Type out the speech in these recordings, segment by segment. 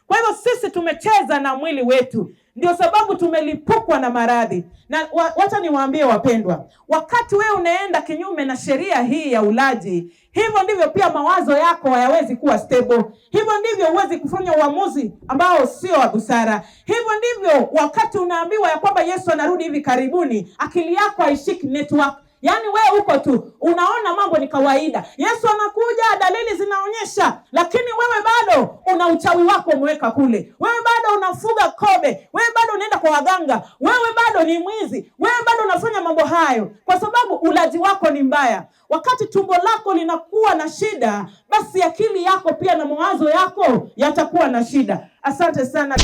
Kwa hivyo sisi tumecheza na mwili wetu, ndio sababu tumelipukwa na maradhi. Na wacha niwaambie wapendwa, wakati wewe unaenda kinyume na sheria hii ya ulaji, hivyo ndivyo pia mawazo yako hayawezi kuwa stable. Hivyo ndivyo huwezi kufanya uamuzi ambao sio wa busara. Hivyo ndivyo wakati unaambiwa ya kwamba Yesu anarudi hivi karibuni, akili yako haishiki network. Yaani wewe uko tu unaona mambo ni kawaida. Yesu anakuja, dalili zinaonyesha, lakini wewe bado una uchawi wako umeweka kule. Wewe bado unafuga kobe, wewe bado unaenda kwa waganga, wewe bado ni mwizi, wewe bado unafanya mambo hayo kwa sababu ulaji wako ni mbaya. Wakati tumbo lako linakuwa na shida, basi akili yako pia na mawazo yako yatakuwa na shida. Asante sana.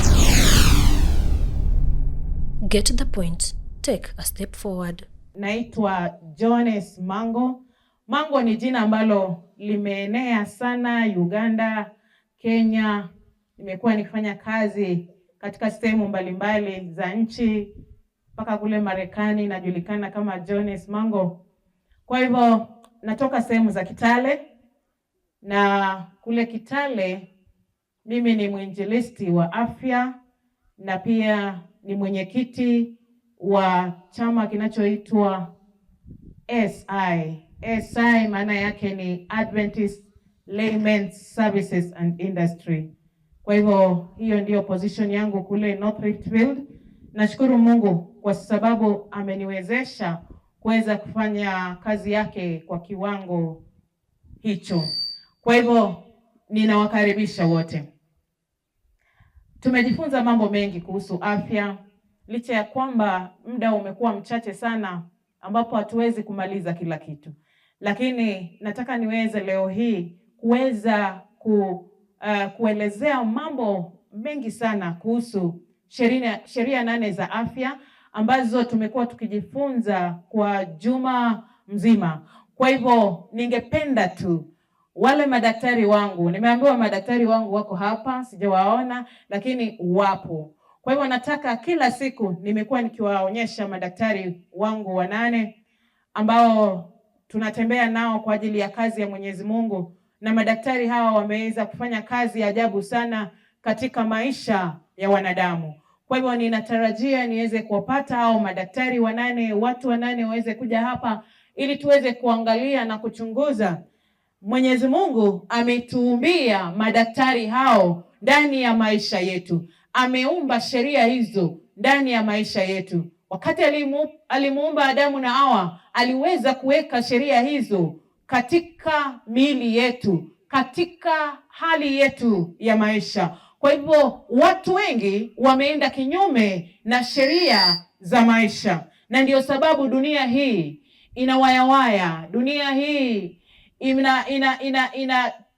Get to the point. Take a step forward. Naitwa Jones Mango. Mango ni jina ambalo limeenea sana Uganda, Kenya. Nimekuwa nikifanya kazi katika sehemu mbalimbali za nchi, mpaka kule Marekani najulikana kama Jones Mango. Kwa hivyo natoka sehemu za Kitale, na kule Kitale mimi ni mwinjilisti wa afya na pia ni mwenyekiti wa chama kinachoitwa SI. SI maana yake ni Adventist Laymen Services and Industry. Kwa hivyo hiyo ndio position yangu kule North Rift Field. Nashukuru Mungu kwa sababu ameniwezesha kuweza kufanya kazi yake kwa kiwango hicho. Kwa hivyo ninawakaribisha wote. Tumejifunza mambo mengi kuhusu afya, licha ya kwamba muda umekuwa mchache sana ambapo hatuwezi kumaliza kila kitu. Lakini nataka niweze leo hii kuweza kuelezea mambo mengi sana kuhusu sheria 8 za afya ambazo tumekuwa tukijifunza kwa juma mzima. Kwa hivyo ningependa tu wale madaktari wangu, nimeambiwa madaktari wangu wako hapa, sijawaona lakini wapo. Kwa hivyo nataka kila siku nimekuwa nikiwaonyesha madaktari wangu 8 ambao tunatembea nao kwa ajili ya kazi ya Mwenyezi Mungu, na madaktari hawa wameweza kufanya kazi ya ajabu sana katika maisha ya wanadamu. Kwa hivyo ninatarajia niweze kuwapata hao madaktari 8, watu 8 waweze kuja hapa ili tuweze kuangalia na kuchunguza. Mwenyezi Mungu ametuumbia madaktari hao ndani ya maisha yetu. Ameumba sheria hizo ndani ya maisha yetu. Wakati alimuumba Adamu na Hawa, aliweza kuweka sheria hizo katika miili yetu, katika hali yetu ya maisha. Kwa hivyo watu wengi wameenda kinyume na sheria za maisha, na ndio sababu dunia hii inawayawaya, dunia hii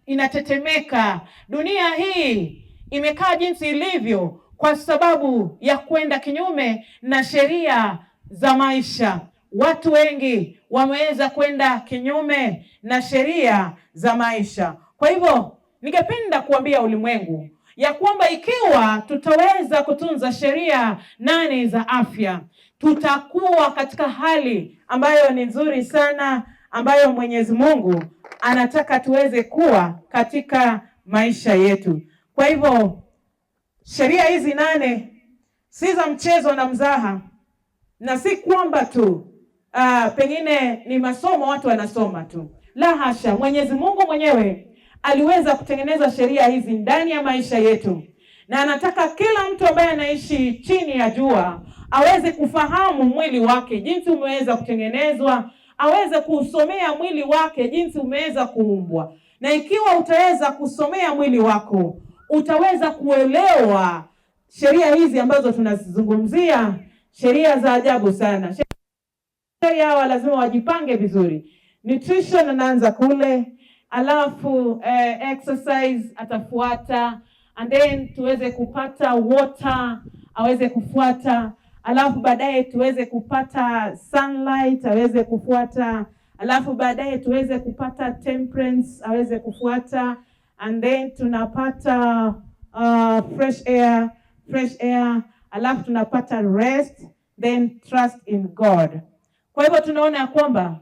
inatetemeka, dunia hii imekaa jinsi ilivyo kwa sababu ya kwenda kinyume na sheria za maisha. Watu wengi wameweza kwenda kinyume na sheria za maisha. Kwa hivyo ningependa kuambia ulimwengu ya kwamba ikiwa tutaweza kutunza sheria 8 za afya, tutakuwa katika hali ambayo ni nzuri sana, ambayo Mwenyezi Mungu anataka tuweze kuwa katika maisha yetu. Kwa hivyo sheria hizi 8 si za mchezo na mzaha, na si kwamba tu pengine ni masomo watu wanasoma tu. La hasha, Mwenyezi Mungu mwenyewe aliweza kutengeneza sheria hizi ndani ya maisha yetu, na anataka kila mtu ambaye anaishi chini ya jua aweze kufahamu mwili wake jinsi umeweza kutengenezwa, aweze kusomea mwili wake jinsi umeweza kuumbwa. Na ikiwa utaweza kusomea mwili wako, utaweza kuelewa sheria hizi ambazo tunazizungumzia, sheria za ajabu sana. Sheria hawa lazima wajipange vizuri. Nutrition anaanza kule, alafu exercise atafuata, and then tuweze kupata water aweze kufuata, alafu baadaye tuweze kupata sunlight aweze kufuata, alafu baadaye tuweze kupata temperance aweze kufuata, and then tunapata fresh air, alafu tunapata rest, then trust in God. Kwa hivyo tunaona kwamba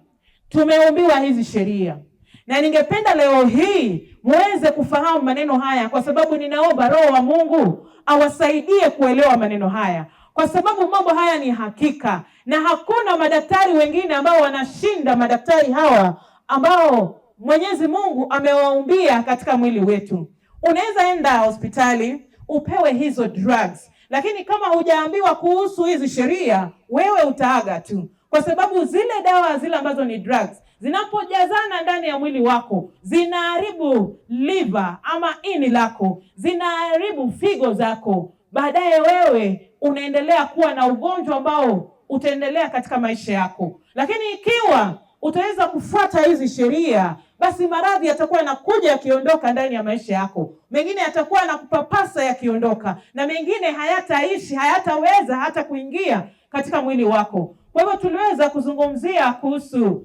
tumeumbiwa hizi sheria, na ningependa leo hii muweze kufahamu maneno haya, kwa sababu ninaomba Roho wa Mungu awasaidie kuelewa maneno haya, kwa sababu mambo haya ni hakika, na hakuna madaktari wengine ambao wanashinda madaktari hawa ambao Mwenyezi Mungu amewaumbia katika mwili wetu. Unaweza enda hospitali upewe hizo drugs, lakini kama hujaambiwa kuhusu hizi sheria, wewe utaaga tu, kwa sababu zile dawa zile ambazo ni drugs zinapojazana ndani ya mwili wako zinaharibu liver ama ini lako, zinaharibu figo zako. Baadaye wewe unaendelea kuwa na ugonjwa ambao utaendelea katika maisha yako. Lakini ikiwa utaweza kufuata hizi sheria, basi maradhi yatakuwa yanakuja yakiondoka ndani ya maisha yako. Mengine yatakuwa yanakupapasa yakiondoka, na mengine hayataishi, hayataweza hata kuingia katika mwili wako. Kwa hivyo tuliweza kuzungumzia kuhusu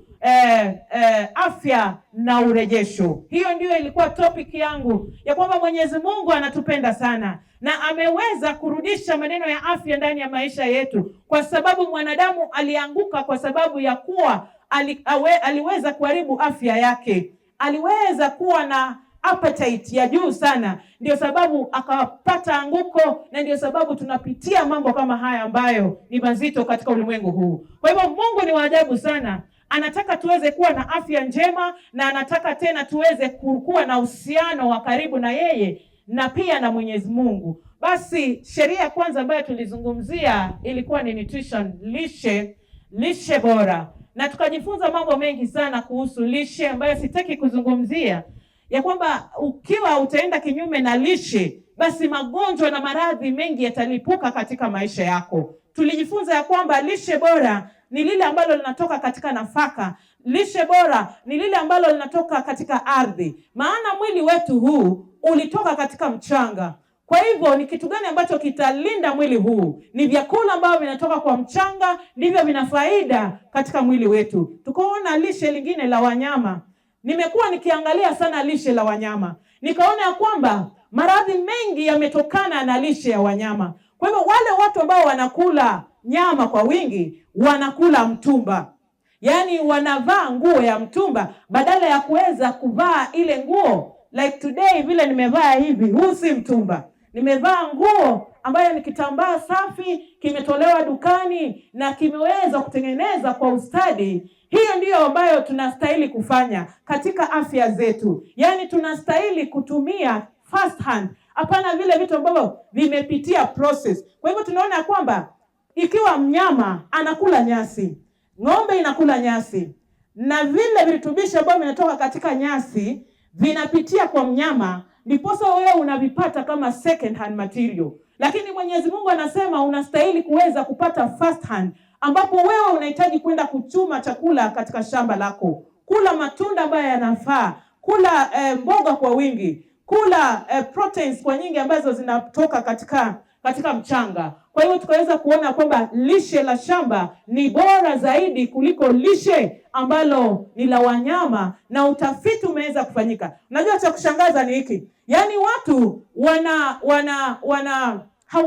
afya na urejesho. Hiyo ndio ilikuwa topic yangu, ya kwamba Mwenyezi Mungu anatupenda sana na ameweza kurudisha maneno ya afya ndani ya maisha yetu, kwa sababu mwanadamu alianguka kwa sababu ya kuwa aliweza kuharibu afya yake. Aliweza kuwa na appetite ya juu sana, ndio sababu akapata anguko, na ndio sababu tunapitia mambo kama haya ambayo ni mazito katika ulimwengu huu. Kwa hivyo Mungu ni wa ajabu sana. Anataka tuweze kuwa na afya njema, na anataka tena tuweze kuwa na uhusiano wa karibu na yeye na pia na Mwenyezi Mungu. Basi sheria ya kwanza ambayo tulizungumzia ilikuwa ni nutrition, lishe bora. Na tukajifunza mambo mengi sana kuhusu lishe ambayo sitaki kuzungumzia, ya kwamba ukiwa utaenda kinyume na lishe, basi magonjwa na maradhi mengi yatalipuka katika maisha yako. Tulijifunza ya kwamba lishe bora ni lile ambalo linatoka katika nafaka. Lishe bora ni lile ambalo linatoka katika ardhi, maana mwili wetu huu ulitoka katika mchanga. Kwa hivyo ni kitu gani ambacho kitalinda mwili huu? Ni vyakula ambavyo vinatoka kwa mchanga, ndivyo vina faida katika mwili wetu. Tukaona lishe lingine la wanyama. Nimekuwa nikiangalia sana lishe la wanyama, nikaona ya kwamba maradhi mengi yametokana na lishe ya wanyama. Kwa hivyo wale watu ambao wanakula nyama kwa wingi wanakula mtumba, yaani wanavaa nguo ya mtumba badala ya kuweza kuvaa ile nguo. Like today vile nimevaa hivi, huu si mtumba. Nimevaa nguo ambayo ni kitambaa safi, kimetolewa dukani na kimeweza kutengeneza kwa ustadi. Hiyo ndiyo ambayo tunastahili kufanya katika afya zetu. Yaani tunastahili kutumia first hand, hapana vile vitu ambavyo vimepitia process. Kwa hivyo tunaona kwamba ikiwa mnyama anakula nyasi, ng'ombe inakula nyasi, na vile virutubisho ambavyo vinatoka katika nyasi vinapitia kwa mnyama, ndiposa wewe unavipata kama second hand material. Lakini Mwenyezi Mungu anasema unastahili kuweza kupata first hand, ambapo wewe unahitaji kwenda kuchuma chakula katika shamba lako, kula matunda ambayo yanafaa, kula mboga kwa wingi, kula proteins kwa nyingi ambazo zinatoka katika mchanga. Kwa hiyo tukaweza kuona kwamba lishe la shamba ni bora zaidi kuliko lishe ambalo ni la wanyama, na utafiti umeweza kufanyika. Unajua cha kushangaza ni hiki, yaani watu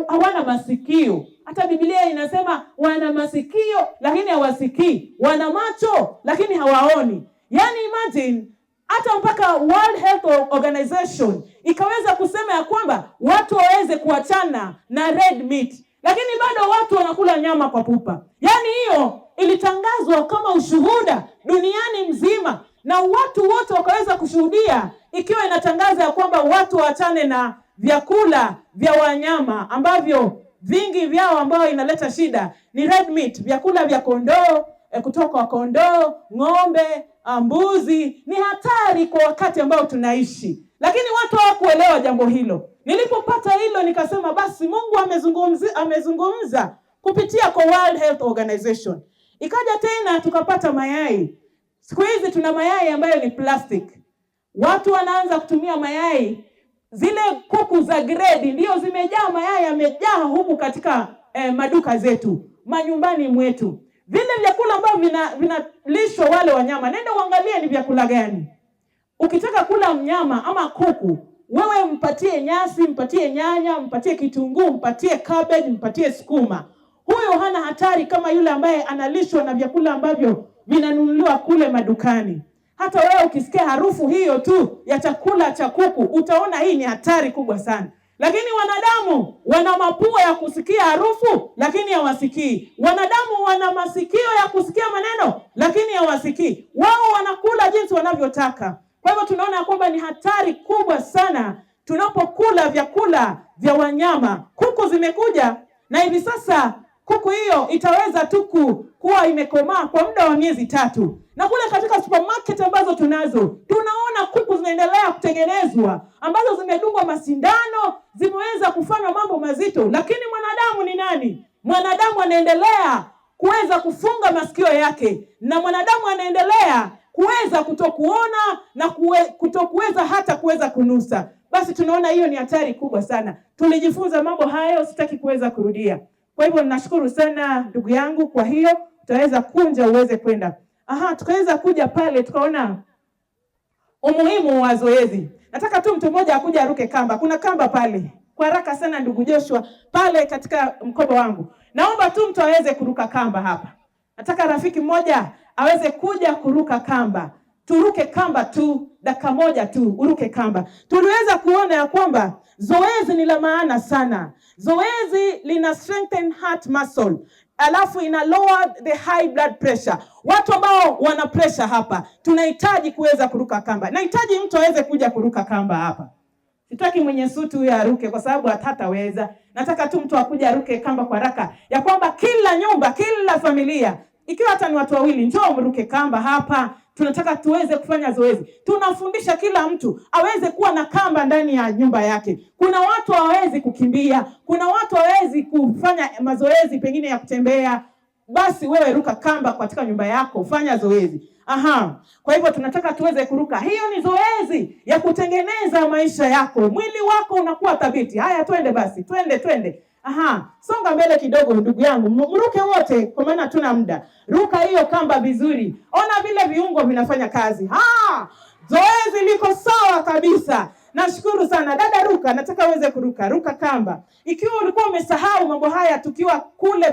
hawana masikio. Hata Biblia inasema wana masikio lakini hawasikii, wana macho lakini hawaoni. Yaani imagine, hata mpaka World Health Organization ikaweza kusema ya kwamba watu waweze kuachana na red meat, lakini bado watu wanakula nyama kwa pupa. Yaani hiyo ilitangazwa kama ushuhuda duniani mzima, na watu wote wakaweza kushuhudia, ikiwa inatangaza ya kwamba watu waachane na vyakula vya wanyama ambavyo vingi vyao ambao inaleta shida ni red meat, vyakula vya kondoo, kutoka kwa kondoo, ng'ombe, mbuzi. Ni hatari kwa wakati ambao tunaishi, lakini watu hawakuelewa jambo hilo. Nilipopata hilo nikasema basi Mungu amezungumza kupitia kwa World Health Organization. Ikaja tena tukapata mayai. Siku hizi tuna mayai ambayo ni plastic. Watu wanaanza kutumia mayai, zile kuku za grade ndio zimejaa mayai, yamejaa humu katika maduka zetu, manyumbani mwetu. Vile vyakula ambavyo vinalishwa wale wanyama, nenda uangalie ni vyakula gani. Ukitaka kula mnyama ama kuku, wewe mpatie nyasi, mpatie nyanya, mpatie kitunguu, mpatie cabbage, mpatie sukuma. Huyo hana hatari kama yule ambaye analishwa na vyakula ambavyo vinanunuliwa kule madukani. Hata wewe ukisikia harufu hiyo tu ya chakula cha kuku, utaona hii ni hatari kubwa sana. Lakini wanadamu wana mapua ya kusikia harufu, lakini hawasikii. Wanadamu wana masikio ya kusikia maneno, lakini hawasikii. Wao wanakula jinsi wanavyotaka. Kwa hivyo tunaona kwamba ni hatari kubwa sana tunapokula vyakula vya wanyama. Kuku zimekuja na hivi sasa kuku hiyo itaweza tu kuwa imekomaa kwa muda wa miezi 3. Na kule katika supermarket ambazo tunazo, tunaona kuku zinaendelea kutengenezwa ambazo zimedungwa masindano, zimeweza kufanya mambo mazito. Lakini mwanadamu ni nani? Mwanadamu anaendelea kuweza kufunga masikio yake, na mwanadamu anaendelea kuweza kutokuona na kutokuweza hata kuweza kunusa. Basi tunaona hiyo ni hatari kubwa sana. Tulijifunza mambo hayo, sitaki kuweza kurudia. Kwa hivyo ninashukuru sana ndugu yangu, kwa hiyo utaweza kunja uweze kwenda. Tukaweza kuja pale tukaona umuhimu wa zoezi. Nataka tu mtu mmoja akuja aruke kamba. Kuna kamba pale. Kwa haraka sana ndugu Joshua pale katika mkoba wangu. Naomba tu mtu aweze kuruka kamba hapa. Nataka rafiki mmoja aweze kuja kuruka kamba. Turuke kamba tu, dakika moja tu, uruke kamba. Tuliweza kuona ya kwamba zoezi ni la maana sana. Zoezi lina strengthen heart muscle. Alafu ina lower the high blood pressure. Watu ambao wana pressure hapa, tunahitaji kuweza kuruka kamba. Nahitaji mtu aweze kuja kuruka kamba hapa. Sitaki mwenye suti huyo aruke kwa sababu hataweza. Nataka tu mtu akuje aruke kamba kwa haraka. Ya kwamba kila nyumba, kila familia, ikiwa hata ni watu wawili, njoo mruke kamba hapa. Tunataka tuweze kufanya zoezi. Tunafundisha kila mtu aweze kuwa na kamba ndani ya nyumba yake. Kuna watu hawawezi kukimbia, kuna watu hawawezi kufanya mazoezi pengine ya kutembea. Basi wewe ruka kamba katika nyumba yako, fanya zoezi. Kwa hivyo tunataka tuweze kuruka. Hiyo ni zoezi ya kutengeneza maisha yako. Mwili wako unakuwa thabiti. Haya, twende basi. Twende. Songa mbele kidogo ndugu yangu. Mruke wote kwa maana hatuna muda. Ruka hiyo kamba vizuri. Ona vile viungo vinafanya kazi. Zoezi liko sawa kabisa. Nashukuru sana. Dada ruka, nataka uweze kuruka. Ruka kamba. Ikiwa ulikuwa umesahau mambo haya tukiwa kule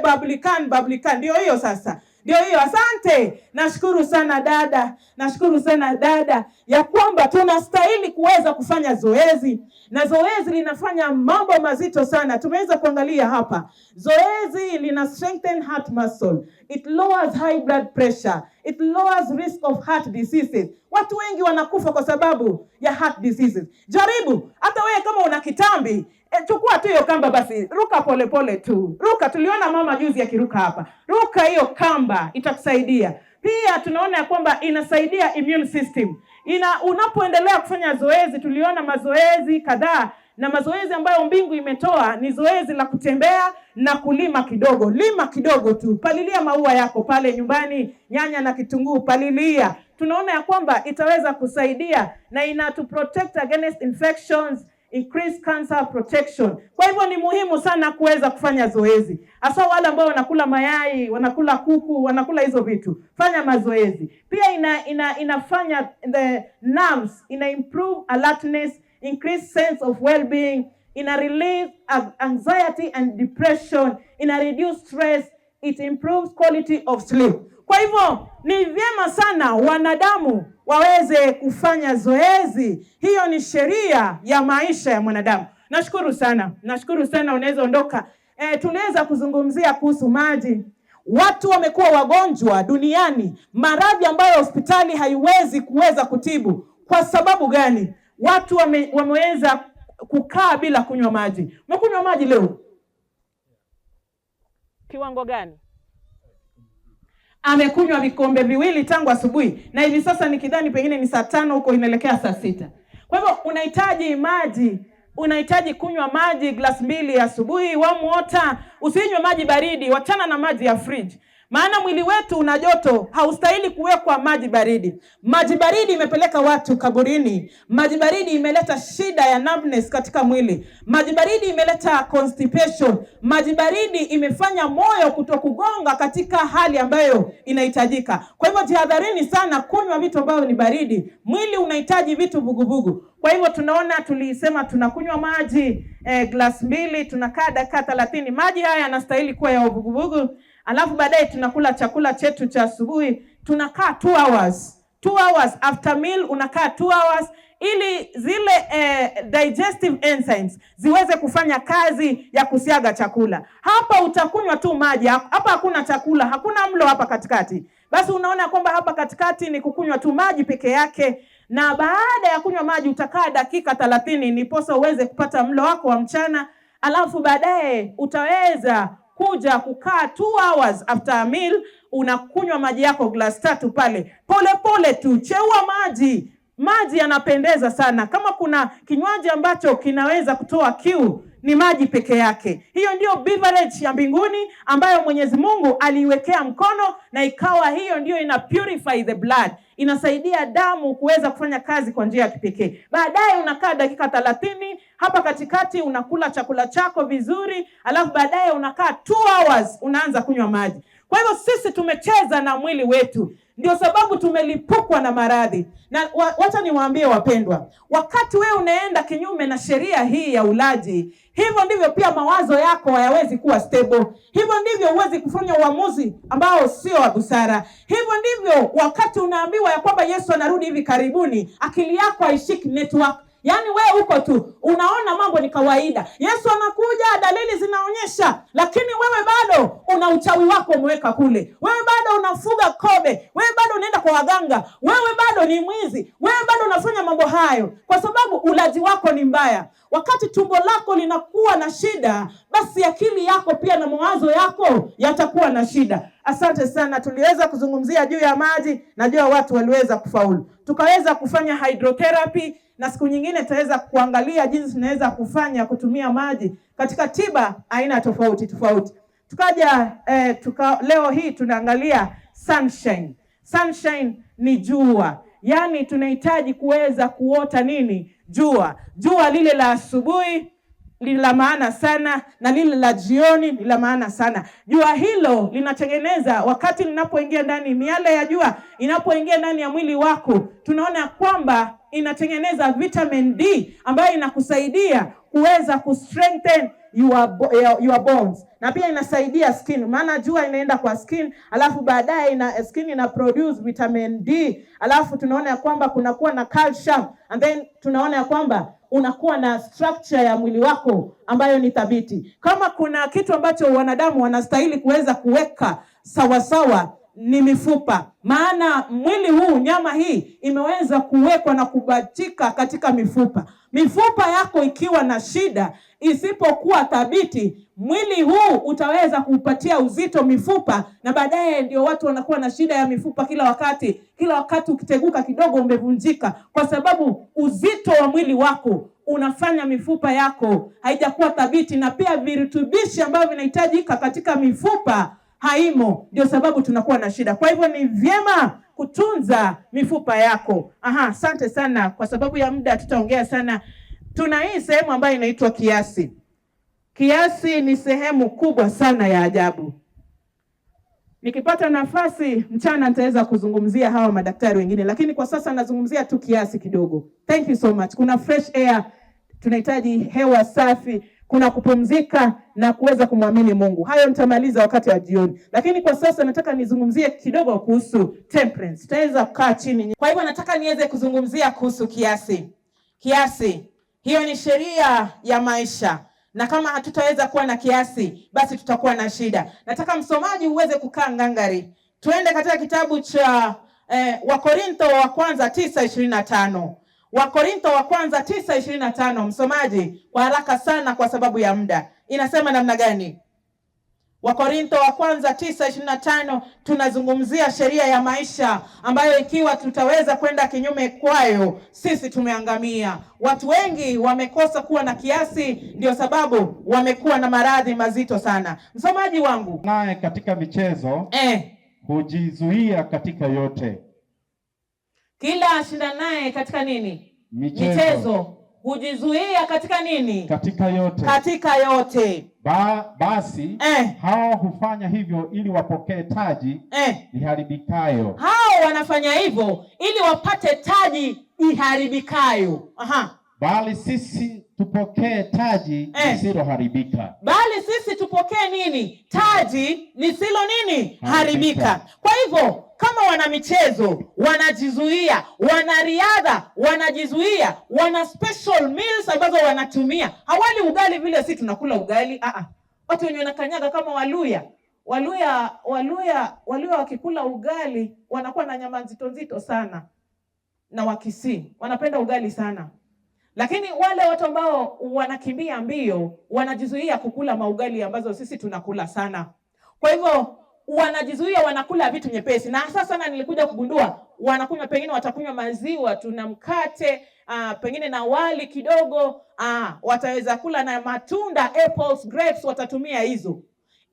Bablikan. Ndio hiyo sasa. Ndio hiyo, asante. Nashukuru sana dada ya kwamba tunastahili kuweza kufanya zoezi. Na zoezi linafanya mambo mazito sana. Tumeweza kuangalia hapa. Zoezi lina strengthen heart muscle. It lowers high blood pressure. It lowers risk of heart diseases. Watu wengi wanakufa kwa sababu ya heart diseases. Jaribu, hata wewe kama una kitambi, chukua tu hiyo kamba basi, ruka pole tu. Ruka, tuliona mama juzi akiruka hapa. Ruka hiyo kamba, itakusaidia. Pia tunaona ya kwamba inasaidia immune system. Unapoendelea kufanya zoezi, tuliona mazoezi kadhaa, na mazoezi ambayo mbingu imetoa ni zoezi la kutembea na kulima kidogo. Lima kidogo tu. Palilia maua yako pale nyumbani, nyanya na kitunguu, palilia. Tunaona ya kwamba itaweza kusaidia na to protect against infections, increase cancer protection. Kwa hivyo ni muhimu sana kuweza kufanya zoezi. Hasa wale ambao wanakula mayai, wanakula kuku, wanakula hizo vitu. Fanya mazoezi. Pia inafanya the nerves, improve alertness, increase sense of well-being, relieve anxiety and depression, reduce stress, it improves quality of sleep. Kwa hivyo ni vyema sana wanadamu waweze kufanya zoezi. Hiyo ni sheria ya maisha ya mwanadamu. Nashukuru sana, unaweza ondoka. Tunaweza kuzungumzia kuhusu maji. Watu wamekuwa wagonjwa duniani, maradhi ambayo hospitali haiwezi kuweza kutibu. Kwa sababu gani? Watu wameweza kukaa bila kunywa maji. Umekunywa maji leo? Kiwango gani? Amekunywa vikombe 2 tangu asubuhi, na hivi sasa nikidhani pengine ni saa 5 huko inaelekea saa 6. Kwa hivyo unahitaji maji, unahitaji kunywa maji glasi 2 asubuhi, warm water. Usinywe maji baridi, wachana na maji ya fridge. Maana mwili wetu una joto, haustahili kuwekwa maji baridi. Maji baridi imepeleka watu kaburini. Maji baridi imeleta shida ya numbness katika mwili. Maji baridi imeleta constipation. Maji baridi imefanya moyo kutokugonga katika hali ambayo inahitajika. Kwa hivyo jihadharini sana kunywa vitu ambavyo ni baridi. Mwili unahitaji vitu vuguvugu. Kwa hivyo tulisema tunakunywa maji glasi 2, tunakaa dakika 30. Maji haya yanastahili kuwa ya vuguvugu. Alafu baadaye tunakula chakula chetu cha asubuhi, tunakaa 2 hours. 2 hours after meal, unakaa 2 hours ili zile digestive enzymes ziweze kufanya kazi ya kusiaga chakula. Hapa utakunywa tu maji, hapa hakuna chakula, hakuna mlo hapa katikati. Basi unaona kwamba hapa katikati ni kukunywa tu maji peke yake, na baada ya kunywa maji utakaa dakika 30 niposa uweze kupata mlo wako wa mchana. Alafu baadaye utaweza kuja kukaa 2 hours after a meal, unakunywa maji yako glass 3 pale. Pole pole tu, cheua maji. Maji yanapendeza sana. Kama kuna kinywaji ambacho kinaweza kutoa kiu, ni maji peke yake. Hiyo ndio beverage ya mbinguni ambayo Mwenyezi Mungu aliiwekea mkono, na ikawa hiyo ndio ina purify the blood. Inasaidia damu kuweza kufanya kazi kwa njia ya kipekee. Baadaye unakaa dakika 30, hapa katikati unakula chakula chako vizuri, alafu baadaye unakaa 2 hours unaanza kunywa maji. Kwa hivyo sisi tumecheza na mwili wetu. Ndio sababu tumelipukwa na maradhi. Na wacha niwaambie wapendwa, wakati wewe unaenda kinyume na sheria hii ya ulaji, hivyo ndivyo pia mawazo yako hayawezi kuwa stable. Hivyo ndivyo huwezi kufanya uamuzi ambao sio wa busara. Hivyo ndivyo wakati unaambiwa ya kwamba Yesu anarudi hivi karibuni, akili yako haishiki network. Yaani wewe uko tu unaona mambo ni kawaida. Yesu anakuja, dalili zinaonyesha, lakini wewe bado una uchawi wako umeweka kule. Wewe bado unafuga kobe, wewe bado unaenda kwa waganga, wewe bado ni mwizi, wewe bado unafanya mambo hayo kwa sababu ulaji wako ni mbaya. Wakati tumbo lako linakuwa na shida, basi akili yako pia na mawazo yako yatakuwa na shida. Asante sana, tuliweza kuzungumzia juu ya maji, najua watu waliweza kufaulu. Tukaweza kufanya hydrotherapy, na siku nyingine tutaweza kuangalia jinsi tunaweza kufanya kutumia maji katika tiba aina tofauti tofauti. Tukaja leo hii tunaangalia sunshine. Sunshine ni jua. Yaani tunahitaji kuweza kuota nini? Jua lile la asubuhi ni la maana sana, na lile la jioni ni la maana sana. Jua hilo linatengeneza, wakati linapoingia ndani, miale ya jua inapoingia ndani ya mwili wako, tunaona kwamba inatengeneza vitamin D ambayo inakusaidia kuweza kustrengthen your bones, na pia inasaidia skin, maana jua inaenda kwa skin, alafu baadaye skin ina produce vitamin D, alafu tunaona ya kwamba kunakuwa na calcium, and then tunaona ya kwamba unakuwa na structure ya mwili wako ambayo ni thabiti. Kama kuna kitu ambacho wanadamu wanastahili kuweza kuweka sawa ni mifupa, maana mwili huu, nyama hii imeweza kuwekwa na kubatika katika mifupa. Mifupa yako ikiwa na shida, isipokuwa thabiti, mwili huu utaweza kuupatia uzito mifupa, na baadaye ndio watu wanakuwa na shida ya mifupa kila wakati ukiteguka kidogo umevunjika, kwa sababu uzito wa mwili wako unafanya mifupa yako haijakuwa thabiti, na pia virutubishi ambavyo vinahitajika katika mifupa haimo, ndio sababu tunakuwa na shida. Kwa hivyo ni vyema kutunza mifupa yako. Asante sana, kwa sababu ya muda tutaongea sana. Tuna hii sehemu ambayo inaitwa kiasi. Kiasi ni sehemu kubwa sana ya ajabu. Nikipata nafasi mchana nitaweza kuzungumzia hawa madaktari wengine, lakini kwa sasa nazungumzia tu kiasi kidogo. Thank you so much. Kuna fresh air, tunahitaji hewa safi, kuna kupumzika na kuweza kumwamini Mungu. Hayo nitamaliza wakati wa jioni. Lakini kwa sasa nataka nizungumzie kidogo kuhusu temperance. Tutaweza kukaa chini. Kwa hivyo nataka niweze kuzungumzia kuhusu kiasi. Kiasi, hiyo ni sheria ya maisha. Na kama hatutaweza kuwa na kiasi, basi tutakuwa na shida. Nataka msomaji uweze kukaa ngangari. Tuende katika kitabu cha Wakorintho wa kwanza 9:25. Wakorintho wa kwanza 9:25. Msomaji kwa haraka sana kwa sababu ya muda. Inasema namna gani? Wakorintho wa kwanza 9:25, tunazungumzia sheria ya maisha ambayo ikiwa tutaweza kwenda kinyume kwayo, sisi tumeangamia. Watu wengi wamekosa kuwa na kiasi, ndio sababu wamekuwa na maradhi mazito sana. Msomaji wangu, naye katika michezo hujizuia katika yote. Kila ashindanaye katika nini? Michezo hujizuia katika nini? Katika yote. Katika yote. Basi hao hufanya hivyo ili wapokee taji iharibikayo. Hao wanafanya hivyo ili wapate taji iharibikayo. Bali sisi tupokee taji isiyoharibika. Bali sisi tupokee nini? Taji lisilo nini? Haribika. Kwa hivyo kama wana michezo wanajizuia, wana riadha wanajizuia, wana special meals ambazo wanatumia. Hawali ugali vile si tunakula ugali. Watu wenye wanakanyaga kama Waluya wakikula ugali wanakuwa na nyama nzito sana. Na Wakisii wanapenda ugali sana. Lakini wale watu ambao wanakimbia mbio wanajizuia kukula maugali ambazo sisi tunakula sana. Kwa hivyo wanajizuia, wanakula vitu nyepesi. Na sasa sana nilikuja kugundua wanakunywa, pengine watakunywa maziwa, tuna mkate, pengine na wali kidogo, wataweza kula na matunda, apples, grapes, watatumia hizo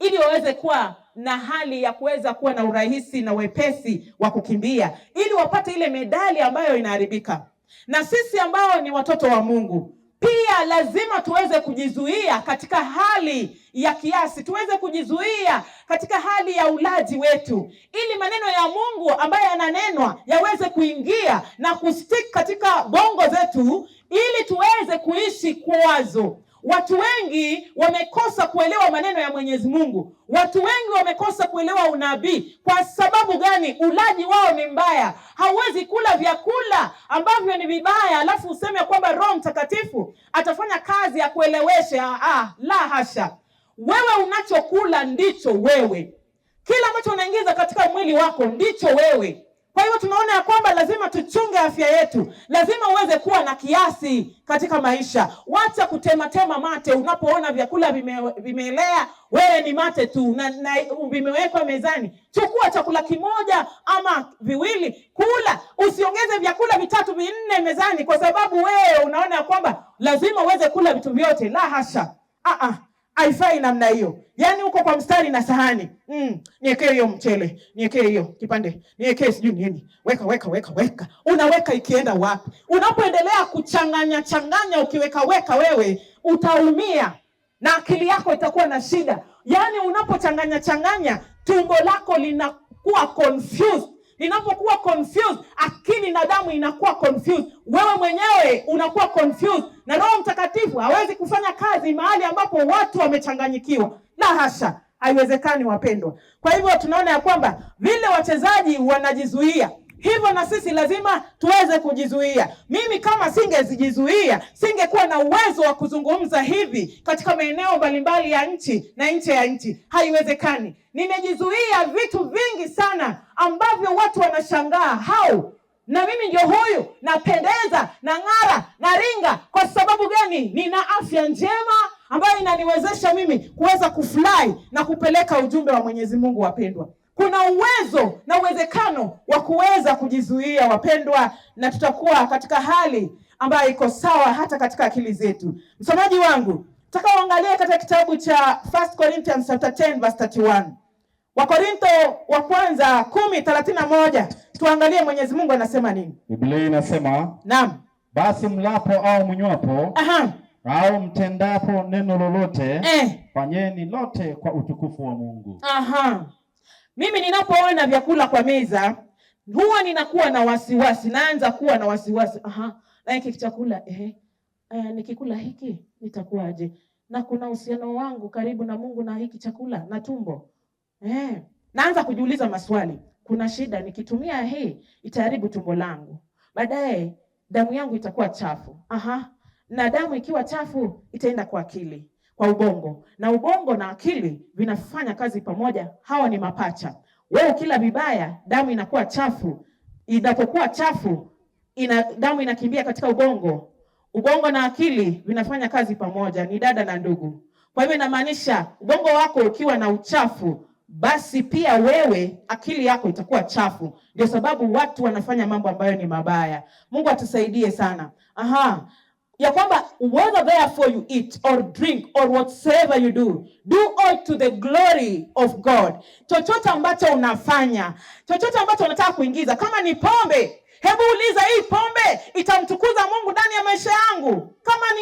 ili waweze kuwa na hali ya kuweza kuwa na urahisi na wepesi wa kukimbia, ili wapate ile medali ambayo inaharibika. Na sisi ambao ni watoto wa Mungu pia lazima tuweze kujizuia katika hali ya kiasi, tuweze kujizuia katika hali ya ulaji wetu, ili maneno ya Mungu ambayo yananenwa yaweze kuingia na kustick katika bongo zetu, ili tuweze kuishi kwazo. Watu wengi wamekosa kuelewa maneno ya Mwenyezi Mungu. Watu wengi wamekosa kuelewa unabii. Kwa sababu gani? Ulaji wao ni mbaya. Hauwezi kula vyakula ambavyo ni vibaya alafu useme kwamba Roho Mtakatifu atafanya kazi ya kuelewesha. La hasha. Wewe unachokula ndicho wewe. Kila ambacho unaingiza katika mwili wako ndicho wewe. Kwa hivyo tunaona ya kwamba lazima tuchunge afya yetu. Lazima uweze kuwa na kiasi katika maisha. Wacha kutematema mate unapoona vyakula vimeelea, wewe ni mate tu na vimewekwa mezani. Chukua chakula kimoja ama viwili, kula. Usiongeze vyakula 3, 4 mezani kwa sababu wewe unaona ya kwamba lazima uweze kula vitu vyote. La hasha. Haifai namna hiyo. Yaani uko kwa mstari na sahani. Niwekee hiyo mchele, niwekee hiyo kipande, niwekee sijui nini. Weka. Unaweka ikienda wapi? Unapoendelea kuchanganya ukiweka wewe utaumia na akili yako itakuwa na shida. Yaani unapochanganya tumbo lako linakuwa confused. Linapokuwa confused, akili na damu inakuwa confused. Wewe mwenyewe unakuwa confused na Roho Mtakatifu hawezi kufanya kazi mahali ambapo watu wamechanganyikiwa. La hasha, haiwezekani wapendwa. Kwa hivyo tunaona ya kwamba vile wachezaji wanajizuia, hivyo na sisi lazima tuweze kujizuia. Mimi kama singejizuia, singekuwa na uwezo wa kuzungumza hivi katika maeneo mbalimbali ya nchi na nje ya nchi. Haiwezekani. Nimejizuia vitu vingi sana ambavyo watu wanashangaa. Na mimi ndio huyu, napendeza, na ng'ara, na ringa. Kwa sababu gani? Nina afya njema ambayo inaniwezesha mimi kuweza kufly na kupeleka ujumbe wa Mwenyezi Mungu. Wapendwa, kuna uwezo na uwezekano wa kuweza kujizuia wapendwa, na tutakuwa katika hali ambayo iko sawa hata katika akili zetu. Msomaji wangu, nataka uangalie katika kitabu cha 1 Corinthians chapter 10 verse 31. Wakorintho wa kwanza 10:31. Tuangalie Mwenyezi Mungu anasema nini. Biblia inasema, naam, basi mlapo au mnywapo au mtendapo neno lolote, fanyeni lote kwa utukufu wa Mungu. Mimi ninapoona vyakula kwa meza huwa ninakuwa na wasiwasi, naanza kuwa na wasiwasi. Na hiki chakula nikikula hiki nitakuwaje? Na kuna uhusiano wangu karibu na Mungu na hiki chakula na tumbo. Naanza kujiuliza maswali. Kuna shida nikitumia hii itaharibu tumbo langu. Baadaye damu yangu itakuwa chafu. Na damu ikiwa chafu itaenda kwa akili, kwa ubongo. Na ubongo na akili vinafanya kazi pamoja. Hawa ni mapacha. Wewe kila vibaya, damu inakuwa chafu. Inapokuwa chafu, damu inakimbia katika ubongo. Ubongo na akili vinafanya kazi pamoja, ni dada na ndugu. Kwa hivyo inamaanisha ubongo wako ukiwa na uchafu, basi pia wewe akili yako itakuwa chafu. Ndio sababu watu wanafanya mambo ambayo ni mabaya. Mungu atusaidie sana. Ya kwamba whether therefore you eat or drink or whatsoever you do all to the glory of God. Chochote ambacho unafanya, chochote ambacho unataka kuingiza, kama ni pombe, hebu uliza, hii pombe itamtukuza Mungu ndani ya maisha yangu? Kama ni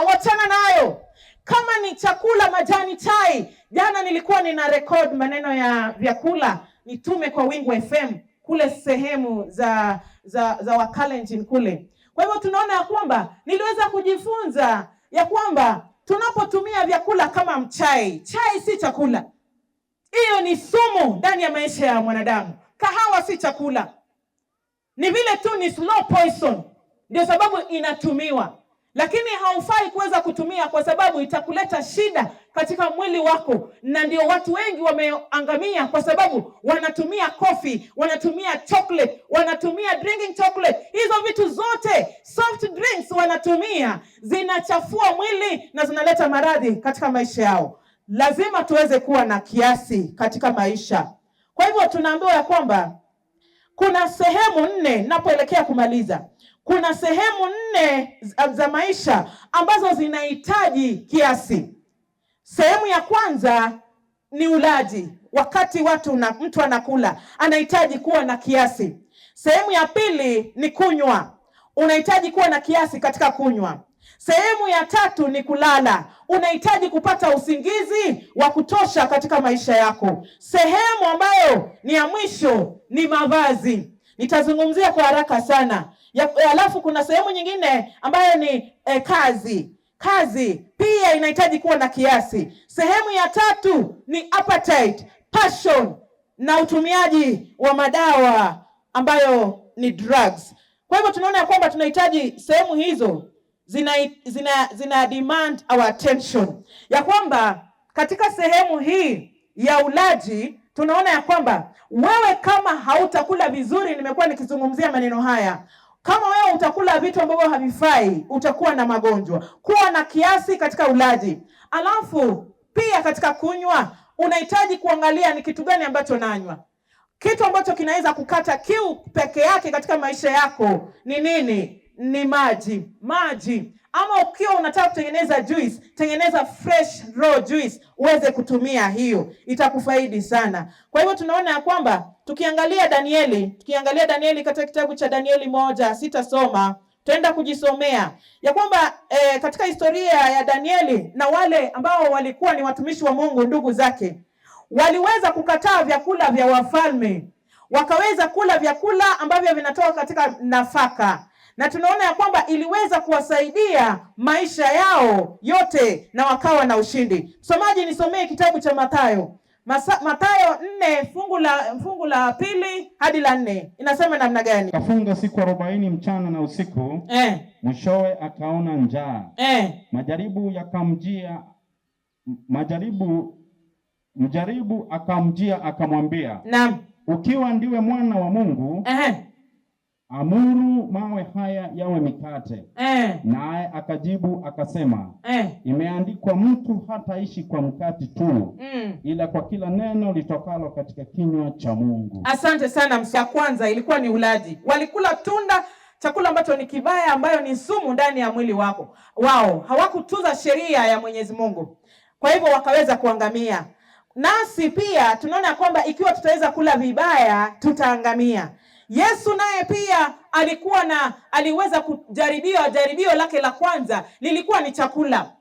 wachana nayo. Kama ni chakula, majani chai. Jana nilikuwa nina record maneno ya vyakula, nitume kwa Wingu FM kule sehemu za Wakalenjin kule. Kwa hivyo tunaona ya kwamba niliweza kujifunza ya kwamba tunapotumia vyakula kama mchai, chai si chakula. Hiyo ni sumu ndani ya maisha ya mwanadamu. Kahawa si chakula. Ni vile tu ni slow poison. Ndio sababu inatumiwa. Lakini haufai kuweza kutumia kwa sababu itakuleta shida katika mwili wako. Na ndio watu wengi wameangamia kwa sababu wanatumia coffee, wanatumia chocolate, wanatumia drinking chocolate. Hizo vitu zote, soft drinks wanatumia, zinachafua mwili na zinaleta maradhi katika maisha yao. Lazima tuweze kuwa na kiasi katika maisha. Kwa hivyo tunaambiwa ya kwamba kuna sehemu 4, napoelekea kumaliza. Kuna sehemu 4 za maisha ambazo zinahitaji kiasi. Sehemu ya kwanza ni ulaji. Wakati mtu anakula, anahitaji kuwa na kiasi. Sehemu ya pili ni kunywa. Unahitaji kuwa na kiasi katika kunywa. Sehemu ya tatu ni kulala. Unahitaji kupata usingizi wa kutosha katika maisha yako. Sehemu ambayo ni ya mwisho ni mavazi. Nitazungumzia kwa haraka sana. Alafu kuna sehemu nyingine ambayo ni kazi. Kazi pia inahitaji kuwa na kiasi. Sehemu ya tatu ni appetite, passion na utumiaji wa madawa ambayo ni drugs. Kwa hivyo tunaona ya kwamba tunahitaji sehemu hizo zina demand our attention. Ya kwamba katika sehemu hii ya ulaji tunaona ya kwamba wewe kama hautakula vizuri, nimekuwa nikizungumzia maneno haya, kama wewe utakula vitu ambavyo havifai, utakuwa na magonjwa. Kuwa na kiasi katika ulaji. Alafu pia katika kunywa, unahitaji kuangalia ni kitu gani ambacho nanywa. Kitu ambacho kinaweza kukata kiu peke yake katika maisha yako ni nini? Ni maji. Maji. Ama ukiwa unataka kutengeneza juice, tengeneza fresh raw juice, uweze kutumia hiyo. Itakufaidi sana. Kwa hivyo tunaona ya kwamba tukiangalia Danieli katika kitabu cha Danieli 1, sitasoma, tutaenda kujisomea ya kwamba katika historia ya Danieli na wale ambao walikuwa ni watumishi wa Mungu, ndugu zake, waliweza kukataa vyakula vya wafalme, wakaweza kula vyakula ambavyo vinatoka katika nafaka. Na tunaona ya kwamba iliweza kuwasaidia maisha yao yote na wakawa na ushindi. Msomaji, nisomee kitabu cha Mathayo. Mathayo 4 fungu la 2 hadi la 4. Inasema namna gani? Kafunga siku 40 mchana na usiku. Mwishowe akaona njaa. Majaribu yakamjia. Mjaribu akamjia akamwambia, naam, ukiwa ndiwe mwana wa Mungu, amuru mawe haya yawe mikate. Naye akajibu akasema, imeandikwa, mtu hataishi kwa mkate tu, ila kwa kila neno litokalo katika kinywa cha Mungu. Asante sana. Ya kwanza ilikuwa ni ulaji. Walikula tunda, chakula ambacho ni kibaya, ambayo ni sumu ndani ya mwili wao. Hawakutunza sheria ya Mwenyezi Mungu. Kwa hivyo wakaweza kuangamia. Nasi pia tunaona kwamba ikiwa tutaweza kula vibaya, tutaangamia. Yesu naye pia aliweza jaribio lake la kwanza lilikuwa ni chakula.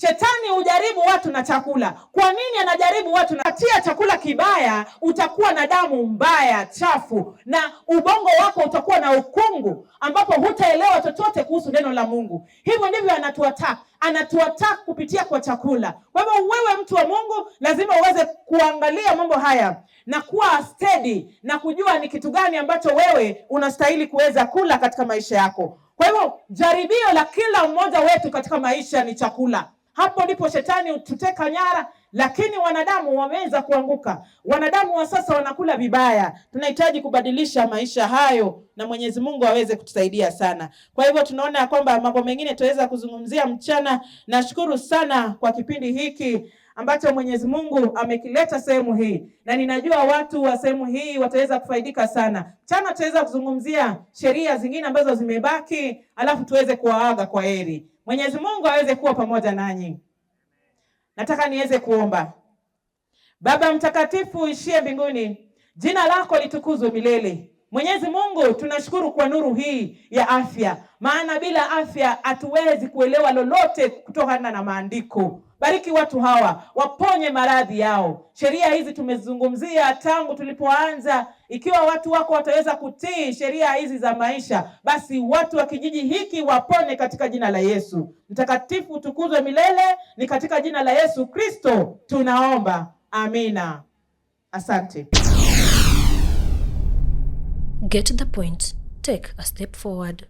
Shetani hujaribu watu na chakula. Kwa nini anajaribu watu na katia chakula kibaya? Utakuwa na damu mbaya, chafu, na ubongo wako utakuwa na ukungu, ambapo hutaelewa chochote kuhusu neno la Mungu. Hivyo ndivyo anatuattack kupitia kwa chakula. Kwa hivyo wewe mtu wa Mungu lazima uweze kuangalia mambo haya na kuwa steady na kujua ni kitu gani ambacho wewe unastahili kuweza kula katika maisha yako. Kwa hivyo jaribio la kila mmoja wetu katika maisha ni chakula. Hapo ndipo shetani hututeka nyara, lakini wanadamu wameweza kuanguka. Wanadamu wa sasa wanakula vibaya. Tunahitaji kubadilisha maisha hayo na Mwenyezi Mungu aweze kutusaidia sana. Kwa hivyo tunaona ya kwamba mambo mengine tutaweza kuzungumzia mchana. Nashukuru sana kwa kipindi hiki ambacho Mwenyezi Mungu amekileta sehemu hii. Na ninajua watu wa sehemu hii wataweza kufaidika sana. Mchana tutaweza kuzungumzia sheria zingine ambazo zimebaki, alafu tuweze kuwaaga kwa heri. Mwenyezi Mungu aweze kuwa pamoja nanyi. Nataka niweze kuomba. Baba mtakatifu ishie mbinguni, jina lako litukuzwe milele. Mwenyezi Mungu, tunashukuru kwa nuru hii ya afya, maana bila afya hatuwezi kuelewa lolote kutokana na maandiko. Bariki watu hawa, waponye maradhi yao. Sheria hizi tumezungumzia tangu tulipoanza. Ikiwa watu wako wataweza kutii sheria hizi za maisha, basi watu wa kijiji hiki wapone katika jina la Yesu. Mtakatifu tukuzwe milele, ni katika jina la Yesu Kristo tunaomba. Amina. Asante. Get the point. Take a step forward.